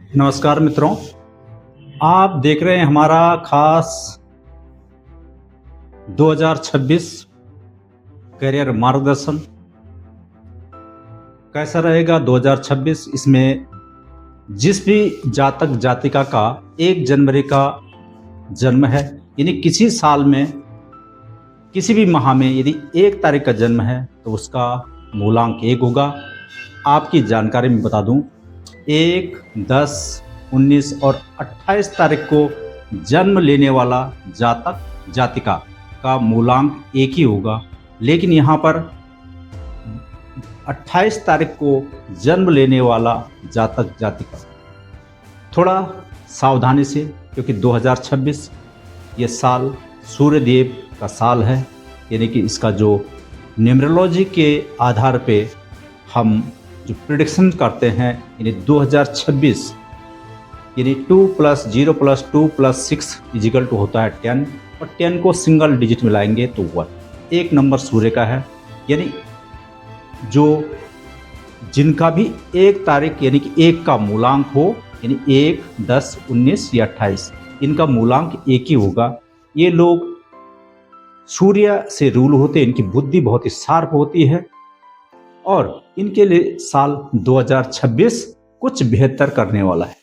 नमस्कार मित्रों, आप देख रहे हैं हमारा खास 2026 करियर मार्गदर्शन। कैसा रहेगा 2026? इसमें जिस भी जातक जातिका का 1 जनवरी का जन्म है, यानी किसी साल में किसी भी माह में यदि 1 तारीख का जन्म है तो उसका मूलांक 1 होगा। आपकी जानकारी में बता दूं, 1, 10, 19 और 28 तारीख को जन्म लेने वाला जातक जातिका का मूलांक 1 ही होगा। लेकिन यहाँ पर 28 तारीख को जन्म लेने वाला जातक जातिका थोड़ा सावधानी से, क्योंकि 2026 ये साल सूर्यदेव का साल है, यानी कि इसका जो न्यूमरोलॉजी के आधार पे हम जो प्रिडिक्शन करते हैं, यानी 2026 यानी 2 + 0 + 2 + 6 = होता है 10, और 10 को सिंगल डिजिट मिलाएंगे तो 1। 1 नंबर सूर्य का है, यानी जो जिनका भी 1 तारीख यानी कि 1 का मूलांक हो, यानी 1, 10, 19 या 28, इनका मूलांक 1 ही होगा। ये लोग सूर्य से रूल होते हैं, इनकी बुद्धि बहुत ही शार्प होती है और इनके लिए साल 2026 कुछ बेहतर करने वाला है।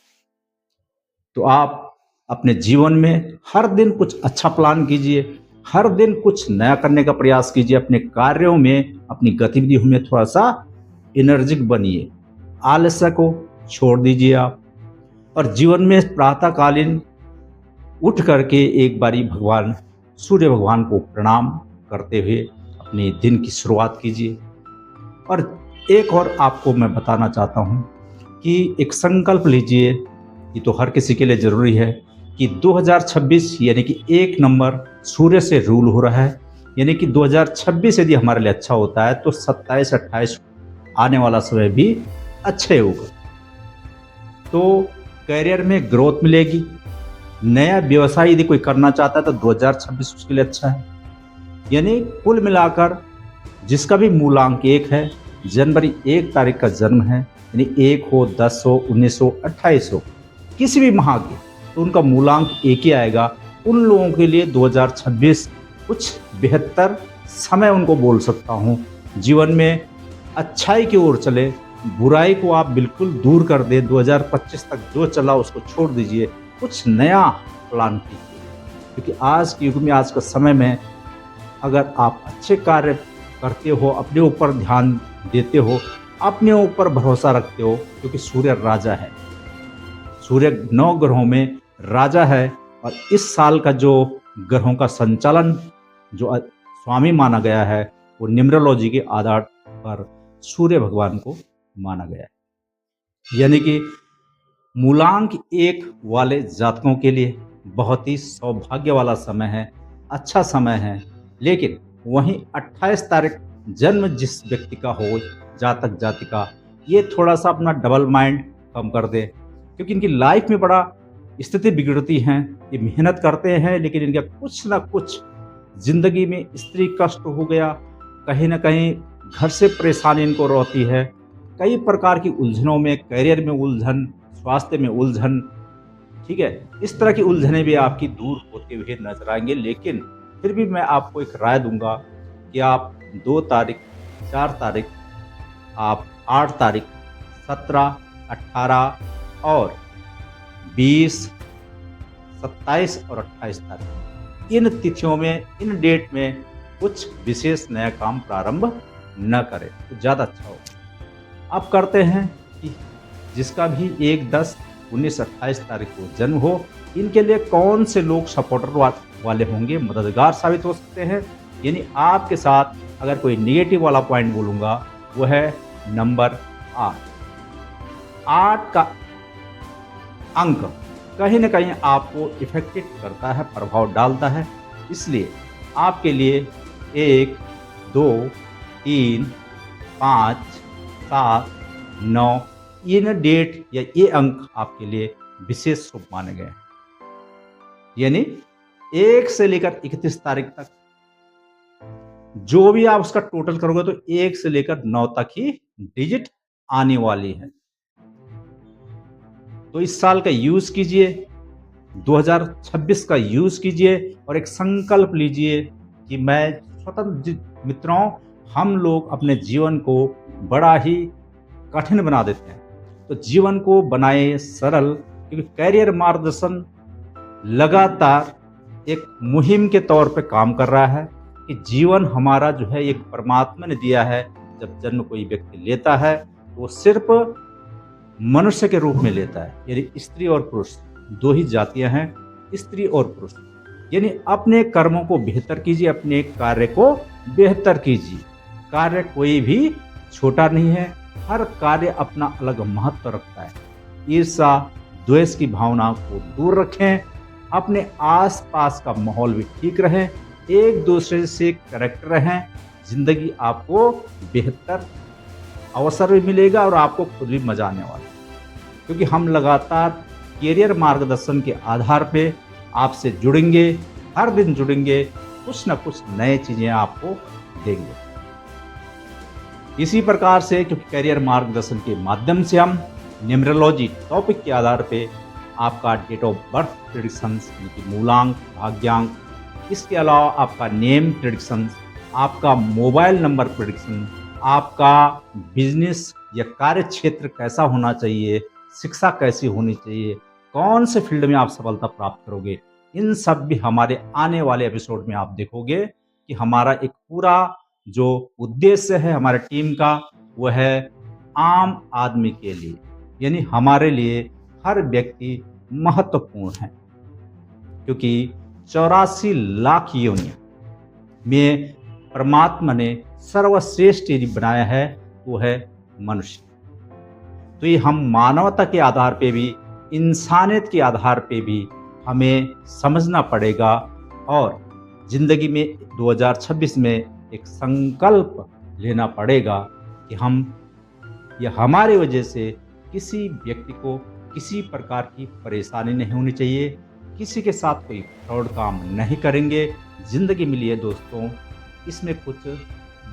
तो आप अपने जीवन में हर दिन कुछ अच्छा प्लान कीजिए, हर दिन कुछ नया करने का प्रयास कीजिए, अपने कार्यों में, अपनी गतिविधियों में थोड़ा सा एनर्जिक बनिए, आलस्य को छोड़ दीजिए आप। और जीवन में प्रातःकालीन उठ करके एक बारी भगवान सूर्य भगवान को प्रणाम करते हुए अपने दिन की शुरुआत कीजिए। और एक और आपको मैं बताना चाहता हूँ कि एक संकल्प लीजिए, ये तो हर किसी के लिए ज़रूरी है कि 2026 यानी कि 1 नंबर सूर्य से रूल हो रहा है, यानी कि 2026 यदि हमारे लिए अच्छा होता है तो 27-28 आने वाला समय भी अच्छा होगा। तो करियर में ग्रोथ मिलेगी। नया व्यवसाय यदि कोई करना चाहता है तो 2026 उसके लिए अच्छा है। यानी कुल मिलाकर जिसका भी मूलांक 1 है, जनवरी 1 तारीख का जन्म है, यानी 1 हो, 10 हो, 19 हो, 28 हो, किसी भी माह के, तो उनका मूलांक 1 ही आएगा। उन लोगों के लिए 2026 कुछ बेहतर समय उनको बोल सकता हूँ। जीवन में अच्छाई की ओर चले, बुराई को आप बिल्कुल दूर कर दें। 2025 तक जो चला उसको छोड़ दीजिए, कुछ नया प्लान कीजिए, क्योंकि आज के युग में, आज के समय में अगर आप अच्छे कार्य करते हो, अपने ऊपर ध्यान देते हो, अपने ऊपर भरोसा रखते हो, क्योंकि सूर्य राजा है, सूर्य 9 ग्रहों में राजा है। और इस साल का जो ग्रहों का संचालन जो स्वामी माना गया है, वो न्यूमरोलॉजी के आधार पर सूर्य भगवान को माना गया है। यानी कि मूलांक 1 वाले जातकों के लिए बहुत ही सौभाग्य वाला समय है, अच्छा समय है। लेकिन वहीं 28 तारीख जन्म जिस व्यक्ति का हो, जातक जातिका, ये थोड़ा सा अपना डबल माइंड कम कर दे, क्योंकि इनकी लाइफ में बड़ा स्थिति बिगड़ती हैं। ये मेहनत करते हैं लेकिन इनका कुछ ना कुछ जिंदगी में स्त्री कष्ट हो गया, कहीं ना कहीं घर से परेशानी इनको रहती है, कई प्रकार की उलझनों में, करियर में उलझन, स्वास्थ्य में उलझन, ठीक है, इस तरह की उलझने भी आपकी दूर होते हुए नजर आएंगे। लेकिन फिर भी मैं आपको एक राय दूंगा कि आप 2 तारीख, 4 तारीख, आप 8 तारीख, 17, 18 और 20, 27 और 28 तारीख, इन तिथियों में, इन डेट में कुछ विशेष नया काम प्रारंभ न करें तो ज़्यादा अच्छा होगा। अब करते हैं कि जिसका भी 1, 10, 19, 28 तारीख को जन्म हो, इनके लिए कौन से लोग सपोर्टर वाले होंगे, मददगार साबित हो सकते हैं। यानी आपके साथ अगर कोई नेगेटिव वाला पॉइंट बोलूँगा वो है नंबर 8। 8 का अंक कहीं ना कहीं आपको इफेक्टेड करता है, प्रभाव डालता है। इसलिए आपके लिए 1, 2, 3, 5, 7, 9 इन डेट या ये अंक आपके लिए विशेष शुभ माने गए हैं। यानी 1 से लेकर 31 तारीख तक जो भी आप उसका टोटल करोगे तो 1 से लेकर 9 तक ही डिजिट आने वाली है। तो इस साल का यूज़ कीजिए, 2026 का यूज़ कीजिए और एक संकल्प लीजिए कि मैं मित्रों, हम लोग अपने जीवन को बड़ा ही कठिन बना देते हैं, तो जीवन को बनाए सरल, क्योंकि करियर मार्गदर्शन लगातार एक मुहिम के तौर पे काम कर रहा है कि जीवन हमारा जो है एक परमात्मा ने दिया है। जब जन्म कोई व्यक्ति लेता है तो वो सिर्फ मनुष्य के रूप में लेता है, यानी स्त्री और पुरुष दो ही जातियां हैं, स्त्री और पुरुष। यानी अपने कर्मों को बेहतर कीजिए, अपने कार्य को बेहतर कीजिए। कार्य कोई भी छोटा नहीं है, हर कार्य अपना अलग महत्व रखता है। ईर्ष्या द्वेष की भावना को दूर रखें, अपने आसपास का माहौल भी ठीक रहे, एक दूसरे से कनेक्ट रहें, जिंदगी आपको बेहतर अवसर भी मिलेगा और आपको खुद भी मजा आने वाला है। क्योंकि हम लगातार करियर मार्गदर्शन के आधार पे आपसे जुड़ेंगे, हर दिन जुड़ेंगे, कुछ ना कुछ नए चीजें आपको देंगे। इसी प्रकार से क्योंकि करियर मार्गदर्शन के माध्यम से हम न्यूमरोलॉजी टॉपिक के आधार पे आपका डेट ऑफ बर्थ प्रेडिक्शंस, मूलांक, भाग्यांक, इसके अलावा आपका नेम प्रेडिक्शंस, आपका मोबाइल नंबर प्रेडिक्शन, आपका बिजनेस या कार्य क्षेत्र कैसा होना चाहिए, शिक्षा कैसी होनी चाहिए, कौन से फील्ड में आप सफलता प्राप्त करोगे, इन सब भी हमारे आने वाले एपिसोड में आप देखोगे कि हमारा एक पूरा जो उद्देश्य है हमारे टीम का, वह है आम आदमी के लिए, यानी हमारे लिए हर व्यक्ति महत्वपूर्ण है। क्योंकि 84 लाख योनियां में परमात्मा ने सर्वश्रेष्ठ यदि बनाया है वो है मनुष्य। तो ये हम मानवता के आधार पे भी, इंसानियत के आधार पे भी हमें समझना पड़ेगा और जिंदगी में 2026 में एक संकल्प लेना पड़ेगा कि हम या हमारे वजह से किसी व्यक्ति को किसी प्रकार की परेशानी नहीं होनी चाहिए, किसी के साथ कोई फ्रॉड काम नहीं करेंगे। जिंदगी मिली है दोस्तों, इसमें कुछ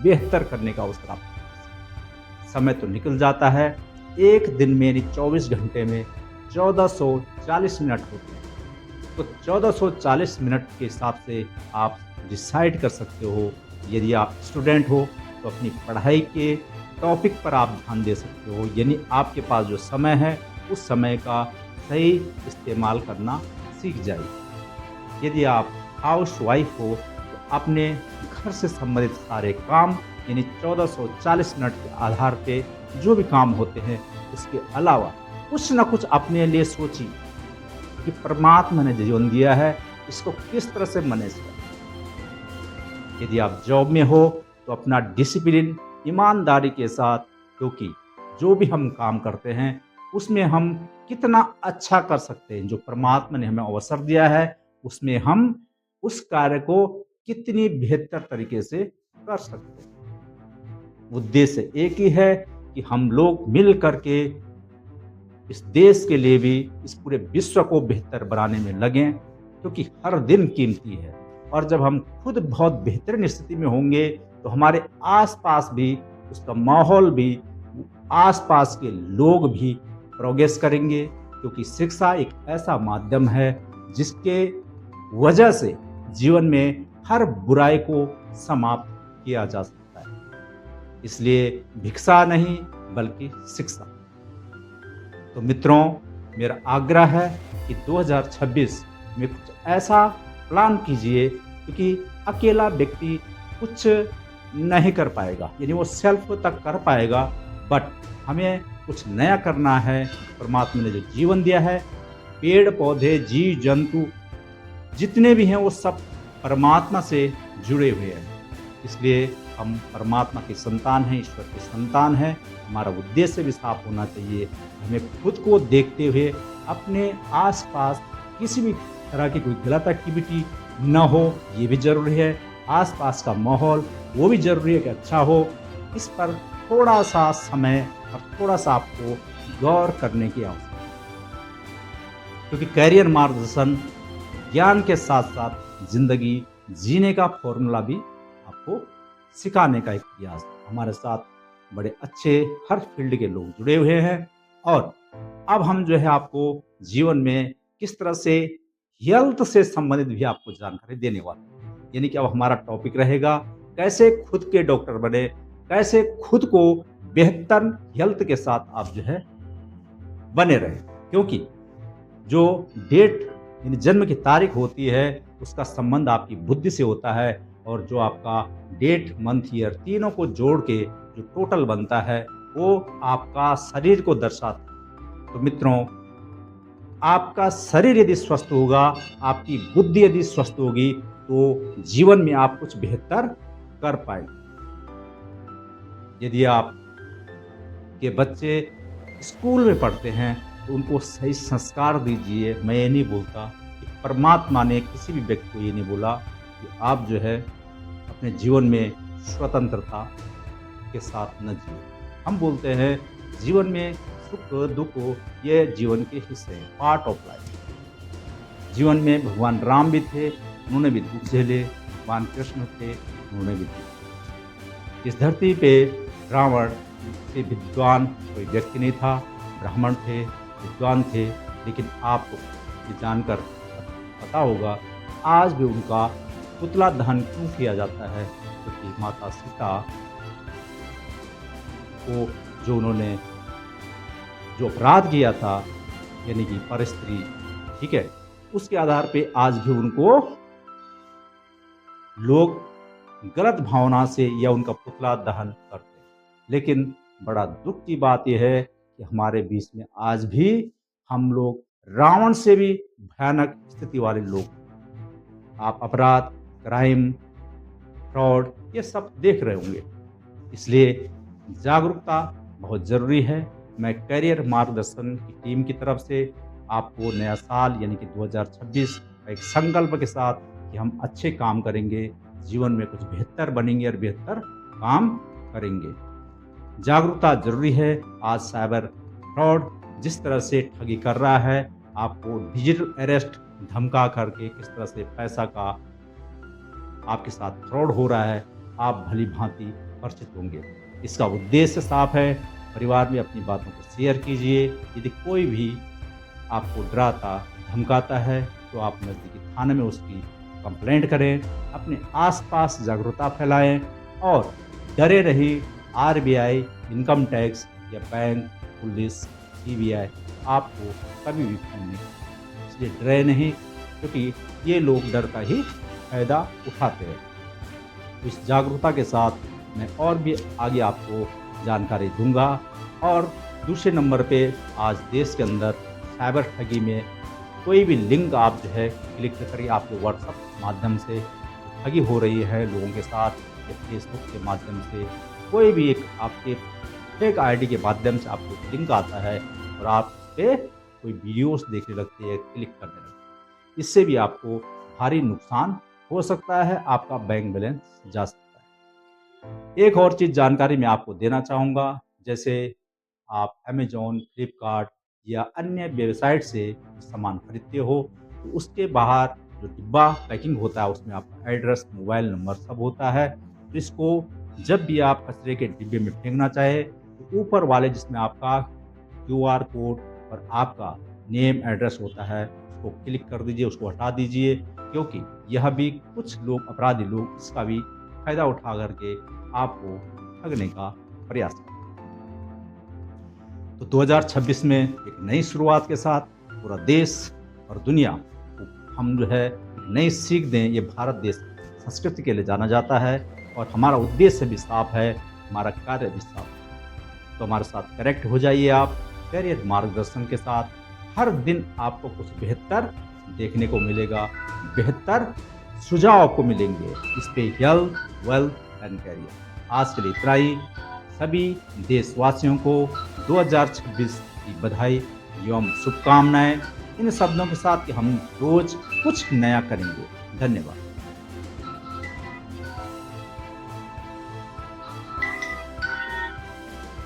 बेहतर करने का अवसर आपको। समय तो निकल जाता है, एक दिन में यानी 24 घंटे में 1440 मिनट होते हैं। तो 1440 मिनट के हिसाब से आप डिसाइड कर सकते हो। यदि आप स्टूडेंट हो तो अपनी पढ़ाई के टॉपिक पर आप ध्यान दे सकते हो, यानी आपके पास जो समय है उस समय का सही इस्तेमाल करना सीख जाइए। यदि आप हाउस वाइफ हो तो अपने घर से संबंधित सारे काम यानी 1440 मिनट के आधार पे जो भी काम होते हैं, उसके अलावा कुछ ना कुछ अपने लिए सोचिए कि परमात्मा ने जीवन दिया है, इसको किस तरह से मैनेज करें। यदि आप जॉब में हो तो अपना डिसिप्लिन, ईमानदारी के साथ, क्योंकि जो भी हम काम करते हैं उसमें हम कितना अच्छा कर सकते हैं, जो परमात्मा ने हमें अवसर दिया है उसमें हम उस कार्य को कितनी बेहतर तरीके से कर सकते हैं। उद्देश्य एक ही है कि हम लोग मिल करके इस देश के लिए भी, इस पूरे विश्व को बेहतर बनाने में लगें, क्योंकि हर दिन कीमती है। और जब हम खुद बहुत बेहतरीन स्थिति में होंगे तो हमारे आसपास भी, उसका माहौल भी, आसपास के लोग भी प्रोग्रेस करेंगे। क्योंकि शिक्षा एक ऐसा माध्यम है जिसके वजह से जीवन में हर बुराई को समाप्त किया जा सकता है। इसलिए भिक्षा नहीं बल्कि शिक्षा। तो मित्रों, मेरा आग्रह है कि 2026 में कुछ ऐसा प्लान कीजिए, क्योंकि अकेला व्यक्ति कुछ नहीं कर पाएगा, यानी वो सेल्फ तक कर पाएगा, बट हमें कुछ नया करना है। परमात्मा ने जो जीवन दिया है, पेड़ पौधे, जीव जंतु जितने भी हैं वो सब परमात्मा से जुड़े हुए हैं। इसलिए हम परमात्मा की संतान हैं, ईश्वर की संतान हैं। हमारा उद्देश्य भी साफ होना चाहिए। हमें खुद को देखते हुए अपने आसपास किसी भी तरह की कोई गलत एक्टिविटी न हो, ये भी जरूरी है। आसपास का माहौल वो भी जरूरी है कि अच्छा हो। इस पर थोड़ा सा समय और थोड़ा सा आपको गौर करने की आवश्यकता है, क्योंकि करियर मार्गदर्शन ज्ञान के साथ साथ जिंदगी जीने का फॉर्मूला भी आपको सिखाने का एक प्रयास है। हमारे साथ बड़े अच्छे हर फील्ड के लोग जुड़े हुए हैं और अब हम जो है आपको जीवन में किस तरह से हेल्थ से संबंधित भी आपको जानकारी देने वाले हैं। यानी कि अब हमारा टॉपिक रहेगा कैसे खुद के डॉक्टर बने, कैसे खुद को बेहतर हेल्थ के साथ आप जो है बने रहे। क्योंकि जो डेट यानी जन्म की तारीख होती है उसका संबंध आपकी बुद्धि से होता है, और जो आपका डेट मंथ ईयर तीनों को जोड़ के जो टोटल बनता है वो आपका शरीर को दर्शाता है। तो मित्रों, आपका शरीर यदि स्वस्थ होगा, आपकी बुद्धि यदि स्वस्थ होगी, तो जीवन में आप कुछ बेहतर कर पाएंगे। यदि आप के बच्चे स्कूल में पढ़ते हैं तो उनको सही संस्कार दीजिए। मैं ये नहीं बोलता कि परमात्मा ने किसी भी व्यक्ति को ये नहीं बोला कि आप जो है अपने जीवन में स्वतंत्रता के साथ न जिए। हम बोलते हैं जीवन में सुख दुख ये जीवन के हिस्से हैं, पार्ट ऑफ लाइफ। जीवन में भगवान राम भी थे, उन्होंने भी दुख झेले, भगवान कृष्ण थे, उन्होंने भी दुख। इस धरती पे रावण से विद्वान कोई व्यक्ति नहीं था, ब्राह्मण थे, विद्वान थे, लेकिन आपको ये जानकर पता होगा आज भी उनका पुतला दहन क्यों किया जाता है, क्योंकि माता सीता को जो उन्होंने जो अपराध किया था यानी कि परस्त्री, ठीक है, उसके आधार पे आज भी उनको लोग गलत भावना से या उनका पुतला दहन करते हैं। लेकिन बड़ा दुख की बात यह है कि हमारे बीच में आज भी हम लोग रावण से भी भयानक स्थिति वाले लोग, आप अपराध, क्राइम, फ्रॉड ये सब देख रहे होंगे। इसलिए जागरूकता बहुत जरूरी है। मैं करियर मार्गदर्शन की टीम की तरफ से आपको नया साल यानी कि 2026 एक संकल्प के साथ कि हम अच्छे काम करेंगे, जीवन में कुछ बेहतर बनेंगे और बेहतर काम करेंगे। जागरूकता जरूरी है। आज साइबर फ्रॉड जिस तरह से ठगी कर रहा है, आपको डिजिटल अरेस्ट धमका करके किस तरह से पैसा का आपके साथ फ्रॉड हो रहा है, आप भली भांति परिचित होंगे। इसका उद्देश्य साफ है, परिवार में अपनी बातों को शेयर कीजिए। यदि कोई भी आपको डराता धमकाता है तो आप नज़दीकी थाने में उसकी कंप्लेंट करें, अपने आसपास जागरूकता फैलाएं और डरे रही आरबीआई, इनकम टैक्स या बैंक, पुलिस, सीबीआई आपको कभी भी फोन नहीं करें। इसलिए डरे नहीं, क्योंकि ये लोग डर का ही फायदा उठाते हैं। इस जागरूकता के साथ मैं और भी आगे आपको जानकारी दूंगा। और दूसरे नंबर पे आज देश के अंदर साइबर ठगी में कोई भी लिंक आप जो है क्लिक करिए, आपके व्हाट्सएप माध्यम से ठगी हो रही है लोगों के साथ, या फेसबुक के माध्यम से कोई भी एक आपके फेक आईडी के माध्यम से आपको लिंक आता है और आप उस पर कोई वीडियोस देखने लगते हैं, क्लिक करने लगते हैं। इससे भी आपको भारी नुकसान हो सकता है, आपका बैंक बैलेंस जा सकता है। एक और चीज़ जानकारी मैं आपको देना चाहूँगा, जैसे आप अमेजोन, फ्लिपकार्ट या अन्य वेबसाइट से सामान खरीदते हो तो उसके बाहर जो डिब्बा पैकिंग होता है उसमें आपका एड्रेस, मोबाइल नंबर सब होता है। तो इसको जब भी आप कचरे के डिब्बे में फेंकना चाहे तो ऊपर वाले जिसमें आपका QR कोड और आपका नेम एड्रेस होता है उसको क्लिक कर दीजिए, उसको हटा दीजिए, क्योंकि यह भी कुछ लोग, अपराधी लोग, इसका भी फायदा उठा करके आपको ठगने का प्रयास करते हैं। तो 2026 में एक नई शुरुआत के साथ पूरा देश और दुनिया को हम जो है नई सीख दें। ये भारत देश संस्कृति के लिए जाना जाता है और हमारा उद्देश्य भी साफ है, हमारा कार्य भी साफ है। तो हमारे साथ कनेक्ट हो जाइए आप करियर मार्गदर्शन के साथ। हर दिन आपको कुछ बेहतर देखने को मिलेगा, बेहतर सुझाव आपको मिलेंगे इस पे हेल्थ, वेल्थ एंड करियर। आज के लिए इतना ही। सभी देशवासियों को 2026 की बधाई एवं शुभकामनाएं इन शब्दों के साथ कि हम रोज कुछ नया करेंगे। धन्यवाद।